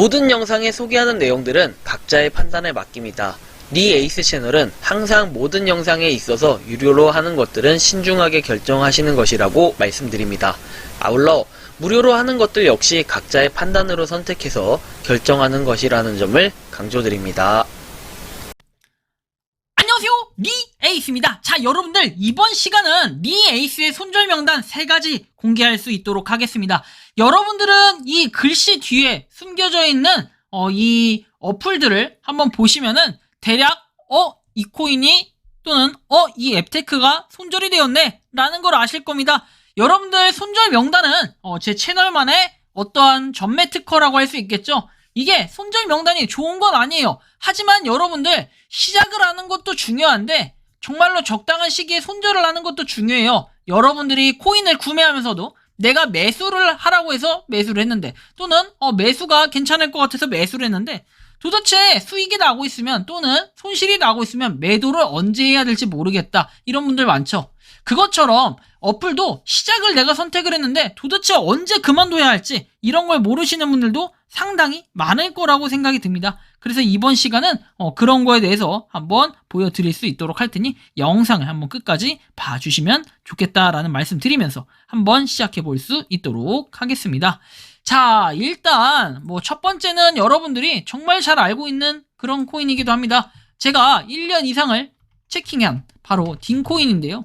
모든 영상에 소개하는 내용들은 각자의 판단에 맡깁니다. 니 에이스 채널은 항상 모든 영상에 있어서 유료로 하는 것들은 신중하게 결정하시는 것이라고 말씀드립니다. 아울러 무료로 하는 것들 역시 각자의 판단으로 선택해서 결정하는 것이라는 점을 강조드립니다. 안녕하세요, 니 에이스입니다. 자, 여러분들 이번 시간은 니 에이스의 손절 명단 3가지 공개할 수 있도록 하겠습니다. 여러분들은 이 글씨 뒤에 숨겨져 있는 이 어플들을 한번 보시면은 대략 이 코인이 또는 이 앱테크가 손절이 되었네 라는 걸 아실 겁니다. 여러분들 손절 명단은 제 채널만의 어떠한 전매 특허라고 할 수 있겠죠. 이게 손절 명단이 좋은 건 아니에요. 하지만 여러분들 시작을 하는 것도 중요한데 정말로 적당한 시기에 손절을 하는 것도 중요해요. 여러분들이 코인을 구매하면서도 내가 매수를 하라고 해서 매수를 했는데 또는 매수가 괜찮을 것 같아서 매수를 했는데 도대체 수익이 나고 있으면 또는 손실이 나고 있으면 매도를 언제 해야 될지 모르겠다, 이런 분들 많죠. 그것처럼 어플도 시작을 내가 선택을 했는데 도대체 언제 그만둬야 할지 이런 걸 모르시는 분들도 상당히 많을 거라고 생각이 듭니다. 그래서 이번 시간은 그런 거에 대해서 한번 보여드릴 수 있도록 할 테니 영상을 한번 끝까지 봐주시면 좋겠다라는 말씀 드리면서 한번 시작해 볼 수 있도록 하겠습니다. 자, 일단 첫 번째는 여러분들이 정말 잘 알고 있는 그런 코인이기도 합니다. 제가 1년 이상을 체킹한 바로 딘코인인데요.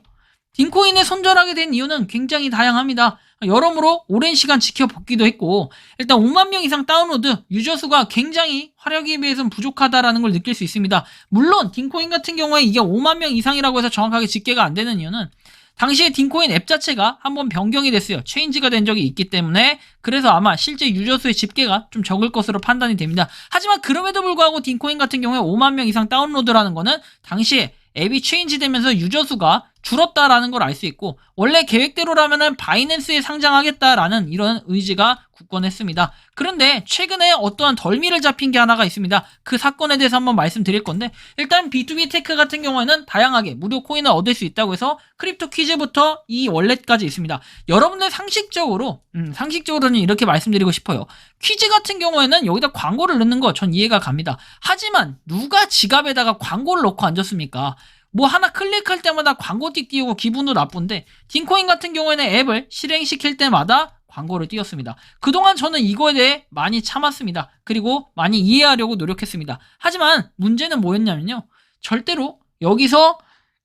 딘코인에 손절하게 된 이유는 굉장히 다양합니다. 여러모로 오랜 시간 지켜보기도 했고, 일단 5만 명 이상 다운로드, 유저 수가 굉장히 화력에 비해서는 부족하다라는 걸 느낄 수 있습니다. 물론 딘코인 같은 경우에 이게 5만 명 이상이라고 해서 정확하게 집계가 안 되는 이유는 당시에 딘코인 앱 자체가 한번 변경이 됐어요. 체인지가 된 적이 있기 때문에. 그래서 아마 실제 유저 수의 집계가 좀 적을 것으로 판단이 됩니다. 하지만 그럼에도 불구하고 딘코인 같은 경우에 5만 명 이상 다운로드라는 거는 당시에 앱이 체인지 되면서 유저 수가 줄었다라는 걸 알 수 있고, 원래 계획대로라면은 바이낸스에 상장하겠다라는 이런 의지가 굳건했습니다. 그런데 최근에 어떠한 덜미를 잡힌 게 하나가 있습니다. 그 사건에 대해서 한번 말씀드릴 건데, 일단 B2B 테크 같은 경우에는 다양하게 무료 코인을 얻을 수 있다고 해서 크립토 퀴즈부터 이 월렛까지 있습니다. 여러분들 상식적으로는 이렇게 말씀드리고 싶어요. 퀴즈 같은 경우에는 여기다 광고를 넣는 거 전 이해가 갑니다. 하지만 누가 지갑에다가 광고를 넣고 앉았습니까? 하나 클릭할 때마다 광고 띄우고 기분도 나쁜데, 딘코인 같은 경우에는 앱을 실행시킬 때마다 광고를 띄웠습니다. 그동안 저는 이거에 대해 많이 참았습니다. 그리고 많이 이해하려고 노력했습니다. 하지만 문제는 뭐였냐면요, 절대로 여기서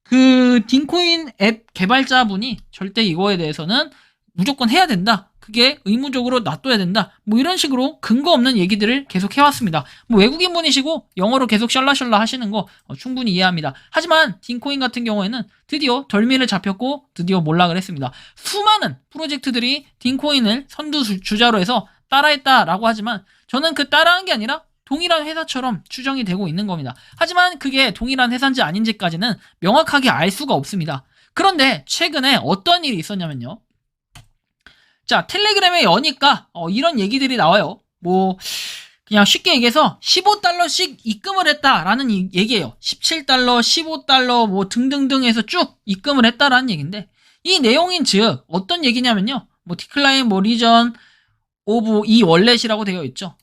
그 딘코인 앱 개발자분이 절대 이거에 대해서는 무조건 해야 된다, 그게 의무적으로 놔둬야 된다, 이런 식으로 근거 없는 얘기들을 계속 해왔습니다. 외국인 분이시고 영어로 계속 샬라샬라 하시는 거 충분히 이해합니다. 하지만 딘코인 같은 경우에는 드디어 덜미를 잡혔고 드디어 몰락을 했습니다. 수많은 프로젝트들이 딘코인을 선두주자로 해서 따라했다라고 하지만 저는 그 따라한 게 아니라 동일한 회사처럼 추정이 되고 있는 겁니다. 하지만 그게 동일한 회사인지 아닌지까지는 명확하게 알 수가 없습니다. 그런데 최근에 어떤 일이 있었냐면요, 자, 텔레그램에 여니까 이런 얘기들이 나와요. 그냥 쉽게 얘기해서 15달러씩 입금을 했다라는 얘기예요. 17달러, 15달러 등등등 해서 쭉 입금을 했다라는 얘기인데, 이 내용인 즉 어떤 얘기냐면요, 디클라인 리전 오브 이 월렛이라고 되어 있죠.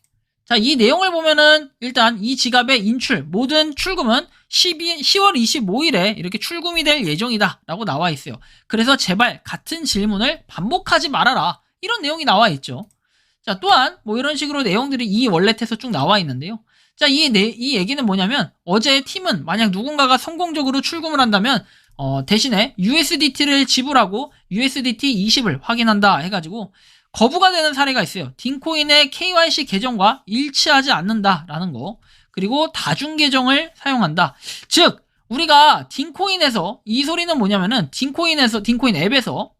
자, 이 내용을 보면은 일단 이 지갑의 모든 출금은 10월 25일에 이렇게 출금이 될 예정이다 라고 나와 있어요. 그래서 제발 같은 질문을 반복하지 말아라, 이런 내용이 나와 있죠. 자, 또한 이런 식으로 내용들이 이 월렛에서 쭉 나와 있는데요. 자, 이 얘기는 뭐냐면, 어제 팀은 만약 누군가가 성공적으로 출금을 한다면 대신에 USDT를 지불하고 USDT 20을 확인한다 해가지고 거부가 되는 사례가 있어요. 딘코인의 KYC 계정과 일치하지 않는다라는 거, 그리고 다중 계정을 사용한다. 즉 우리가 딘코인에서 이 소리는 뭐냐면은, 딘코인 앱에서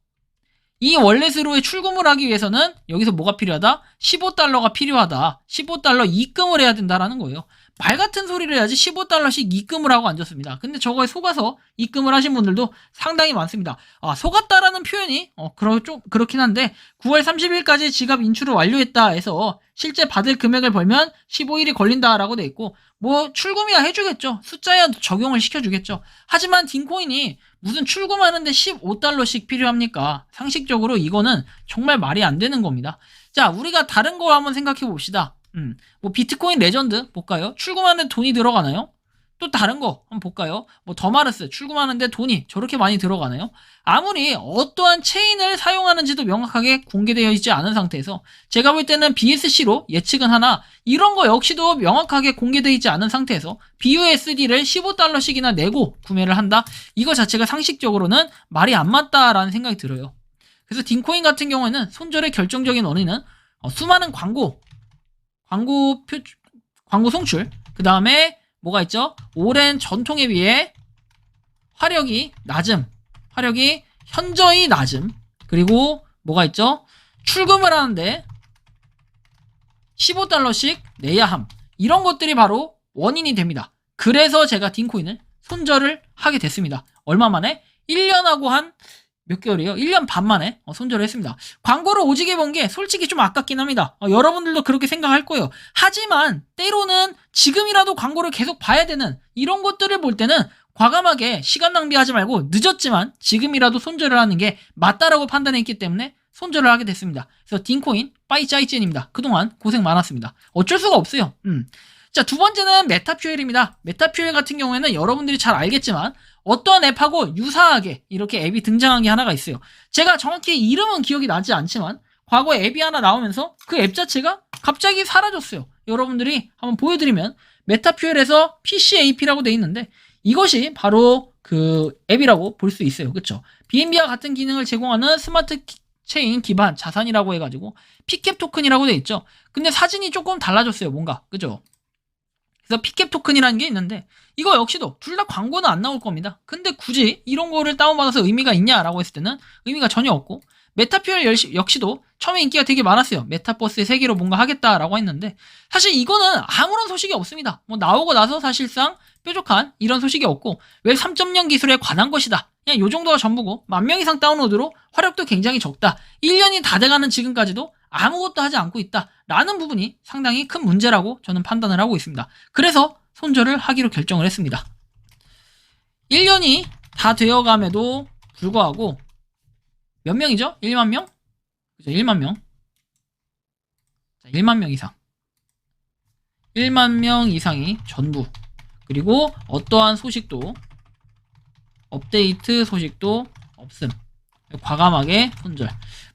이 월렛으로의 출금을 하기 위해서는 여기서 뭐가 필요하다? 15달러가 필요하다. 15달러 입금을 해야 된다라는 거예요. 말 같은 소리를 해야지 15달러씩 입금을 하고 앉았습니다. 근데 저거에 속아서 입금을 하신 분들도 상당히 많습니다. 속았다라는 표현이 좀 그렇긴 한데, 9월 30일까지 지갑 인출을 완료했다 해서 실제 받을 금액을 벌면 15일이 걸린다라고 돼 있고, 출금이야 해주겠죠. 숫자야 적용을 시켜주겠죠. 하지만 딘코인이 무슨 출금하는데 15달러씩 필요합니까? 상식적으로 이거는 정말 말이 안 되는 겁니다. 자, 우리가 다른 거 한번 생각해 봅시다. 뭐 비트코인 레전드 볼까요? 출금하는데 돈이 들어가나요? 또 다른 거 한번 볼까요? 뭐 더마르스 출금하는데 돈이 저렇게 많이 들어가나요? 아무리 어떠한 체인을 사용하는지도 명확하게 공개되어 있지 않은 상태에서 제가 볼 때는 BSC로 예측은 하나 이런 거 역시도 명확하게 공개되어 있지 않은 상태에서 BUSD를 15달러씩이나 내고 구매를 한다? 이거 자체가 상식적으로는 말이 안 맞다라는 생각이 들어요. 그래서 딩코인 같은 경우에는 손절의 결정적인 원인은 수많은 광고 송출, 그 다음에 뭐가 있죠? 오랜 전통에 비해 화력이 현저히 낮음, 그리고 뭐가 있죠? 출금을 하는데 15달러씩 내야 함. 이런 것들이 바로 원인이 됩니다. 그래서 제가 딩코인을 손절을 하게 됐습니다. 얼마 만에? 1년하고 한 몇 개월이에요? 1년 반 만에 손절을 했습니다. 광고를 오지게 본 게 솔직히 좀 아깝긴 합니다. 여러분들도 그렇게 생각할 거예요. 하지만 때로는 지금이라도 광고를 계속 봐야 되는 이런 것들을 볼 때는 과감하게 시간 낭비하지 말고 늦었지만 지금이라도 손절을 하는 게 맞다라고 판단했기 때문에 손절을 하게 됐습니다. 그래서 딩코인 빠이짜이젠입니다. 그동안 고생 많았습니다. 어쩔 수가 없어요. 자, 두 번째는 메타퓨엘입니다. 메타퓨엘 같은 경우에는 여러분들이 잘 알겠지만 어떤 앱하고 유사하게 이렇게 앱이 등장한 게 하나가 있어요. 제가 정확히 이름은 기억이 나지 않지만 과거에 앱이 하나 나오면서 그 앱 자체가 갑자기 사라졌어요. 여러분들이 한번 보여드리면 메타퓨엘에서 PCAP라고 돼 있는데 이것이 바로 그 앱이라고 볼 수 있어요. 그렇죠? BNB와 같은 기능을 제공하는 스마트 체인 기반 자산이라고 해가지고 피캡 토큰이라고 돼 있죠. 근데 사진이 조금 달라졌어요. 뭔가 그죠? 그래서 피캡 토큰이라는 게 있는데 이거 역시도 둘 다 광고는 안 나올 겁니다. 근데 굳이 이런 거를 다운받아서 의미가 있냐라고 했을 때는 의미가 전혀 없고 메타퓨엘 역시도 처음에 인기가 되게 많았어요. 메타버스의 세계로 뭔가 하겠다라고 했는데 사실 이거는 아무런 소식이 없습니다. 뭐 나오고 나서 사실상 뾰족한 이런 소식이 없고 웹 3.0 기술에 관한 것이다. 그냥 요 정도가 전부고 10,000명 이상 다운로드로 화력도 굉장히 적다. 1년이 다 돼가는 지금까지도 아무것도 하지 않고 있다. 라는 부분이 상당히 큰 문제라고 저는 판단을 하고 있습니다. 그래서 손절을 하기로 결정을 했습니다. 1년이 다 되어감에도 불구하고 몇 명이죠? 1만 명? 그죠? 1만 명. 자, 1만 명 이상. 1만 명 이상이 전부. 그리고 어떠한 소식도 업데이트 소식도 없음. 과감하게 손절.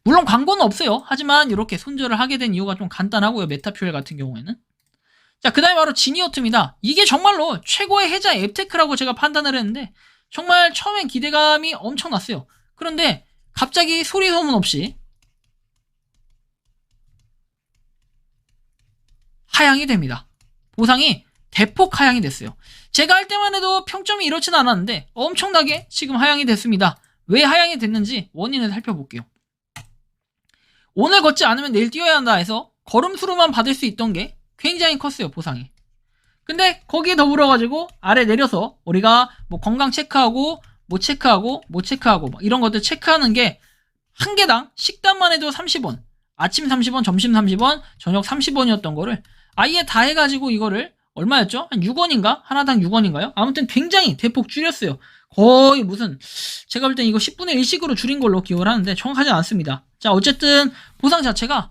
물론 광고는 없어요. 하지만 이렇게 손절을 하게 된 이유가 좀 간단하고요. 메타퓨엘 같은 경우에는. 자, 그 다음에 바로 지니어트입니다. 이게 정말로 최고의 해자 앱테크라고 제가 판단을 했는데 정말 처음엔 기대감이 엄청났어요. 그런데 갑자기 소리 소문 없이 하향이 됩니다. 보상이 대폭 하향이 됐어요. 제가 할 때만 해도 평점이 이렇지는 않았는데 엄청나게 지금 하향이 됐습니다. 왜 하향이 됐는지 원인을 살펴볼게요. 오늘 걷지 않으면 내일 뛰어야 한다 해서 걸음수로만 받을 수 있던 게 굉장히 컸어요. 보상이. 근데 거기에 더불어가지고 아래 내려서 우리가 뭐 건강 체크하고 뭐 체크하고 이런 것들 체크하는 게 한 개당 식단만 해도 30원, 아침 30원, 점심 30원, 저녁 30원이었던 거를 아예 다 해가지고 이거를 얼마였죠? 한 6원인가? 하나당 6원인가요? 아무튼 굉장히 대폭 줄였어요. 거의 무슨 제가 볼 땐 이거 10분의 1씩으로 줄인 걸로 기억을 하는데 정확하지 않습니다. 자, 어쨌든 보상 자체가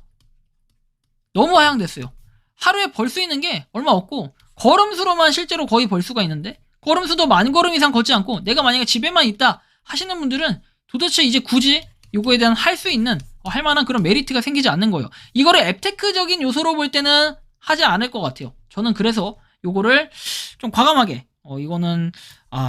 너무 하향됐어요. 하루에 벌 수 있는 게 얼마 없고 걸음수로만 실제로 거의 벌 수가 있는데 걸음수도 10,000걸음 이상 걷지 않고 내가 만약에 집에만 있다 하시는 분들은 도대체 이제 굳이 요거에 대한 할 수 있는 할 만한 그런 메리트가 생기지 않는 거예요. 이거를 앱테크적인 요소로 볼 때는 하지 않을 것 같아요. 저는 그래서 요거를 좀 과감하게 이거는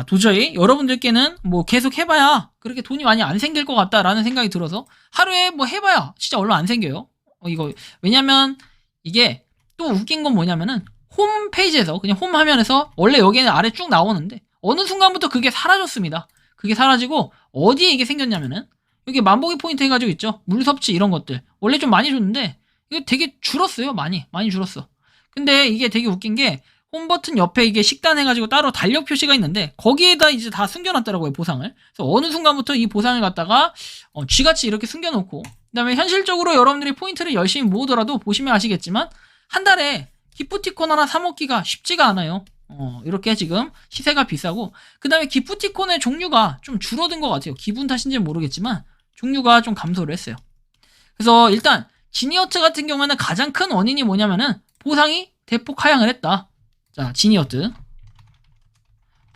도저히 여러분들께는 뭐 계속 해봐야 그렇게 돈이 많이 안 생길 것 같다라는 생각이 들어서 하루에 뭐 해봐야 진짜 얼마 안 생겨요. 이거 왜냐면 이게 또 웃긴 건 뭐냐면은 홈페이지에서 그냥 홈 화면에서 원래 여기는 아래 쭉 나오는데 어느 순간부터 그게 사라졌습니다. 그게 사라지고 어디에 이게 생겼냐면은 여기 만보기 포인트 해가지고 있죠. 물 섭취 이런 것들 원래 좀 많이 줬는데 이거 되게 줄었어요. 많이 줄었어. 근데 이게 되게 웃긴 게 홈 버튼 옆에 이게 식단 해가지고 따로 달력 표시가 있는데 거기에다 이제 다 숨겨놨더라고요. 보상을. 그래서 어느 순간부터 이 보상을 갖다가 쥐같이 이렇게 숨겨놓고 그다음에 현실적으로 여러분들이 포인트를 열심히 모으더라도 보시면 아시겠지만 한 달에 기프티콘 하나 사 먹기가 쉽지가 않아요. 이렇게 지금 시세가 비싸고 그 다음에 기프티콘의 종류가 좀 줄어든 것 같아요. 기분 탓인지는 모르겠지만 종류가 좀 감소를 했어요. 그래서 일단 지니어트 같은 경우에는 가장 큰 원인이 뭐냐면은 보상이 대폭 하향을 했다. 자, 지니어드.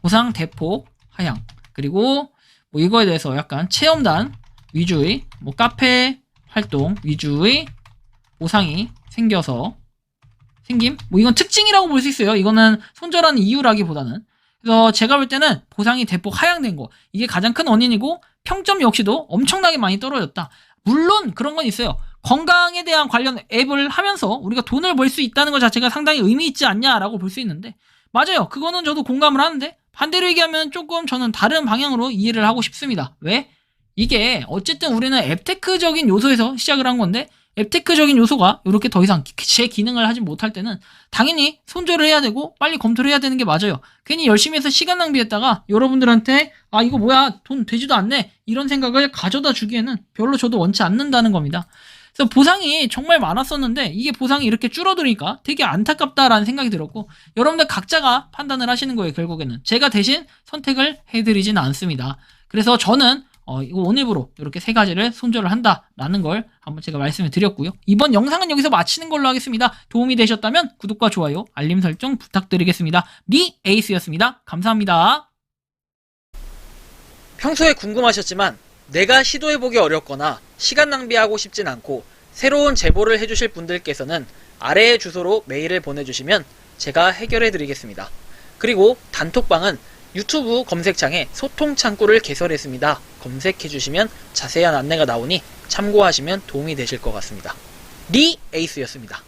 보상 대폭 하향. 그리고 뭐 이거에 대해서 약간 체험단 위주의 뭐 카페 활동 위주의 보상이 생김? 뭐 이건 특징이라고 볼 수 있어요. 이거는 손절하는 이유라기보다는. 그래서 제가 볼 때는 보상이 대폭 하향된 거. 이게 가장 큰 원인이고 평점 역시도 엄청나게 많이 떨어졌다. 물론 그런 건 있어요. 건강에 대한 관련 앱을 하면서 우리가 돈을 벌 수 있다는 것 자체가 상당히 의미 있지 않냐라고 볼 수 있는데 맞아요. 그거는 저도 공감을 하는데 반대로 얘기하면 조금 저는 다른 방향으로 이해를 하고 싶습니다. 왜? 이게 어쨌든 우리는 앱테크적인 요소에서 시작을 한 건데 앱테크적인 요소가 이렇게 더 이상 제 기능을 하지 못할 때는 당연히 손절을 해야 되고 빨리 검토를 해야 되는 게 맞아요. 괜히 열심히 해서 시간 낭비했다가 여러분들한테 아 이거 뭐야 돈 되지도 않네 이런 생각을 가져다 주기에는 별로 저도 원치 않는다는 겁니다. 그래서 보상이 정말 많았었는데 이게 보상이 이렇게 줄어드니까 되게 안타깝다라는 생각이 들었고 여러분들 각자가 판단을 하시는 거예요. 결국에는 제가 대신 선택을 해드리진 않습니다. 그래서 저는 이거 오늘부로 이렇게 세 가지를 손절을 한다라는 걸 한번 제가 말씀을 드렸고요. 이번 영상은 여기서 마치는 걸로 하겠습니다. 도움이 되셨다면 구독과 좋아요, 알림 설정 부탁드리겠습니다. 리 에이스였습니다. 감사합니다. 평소에 궁금하셨지만 내가 시도해보기 어렵거나 시간 낭비하고 싶진 않고 새로운 제보를 해주실 분들께서는 아래의 주소로 메일을 보내주시면 제가 해결해드리겠습니다. 그리고 단톡방은 유튜브 검색창에 소통 창구를 개설했습니다. 검색해주시면 자세한 안내가 나오니 참고하시면 도움이 되실 것 같습니다. 리 에이스였습니다.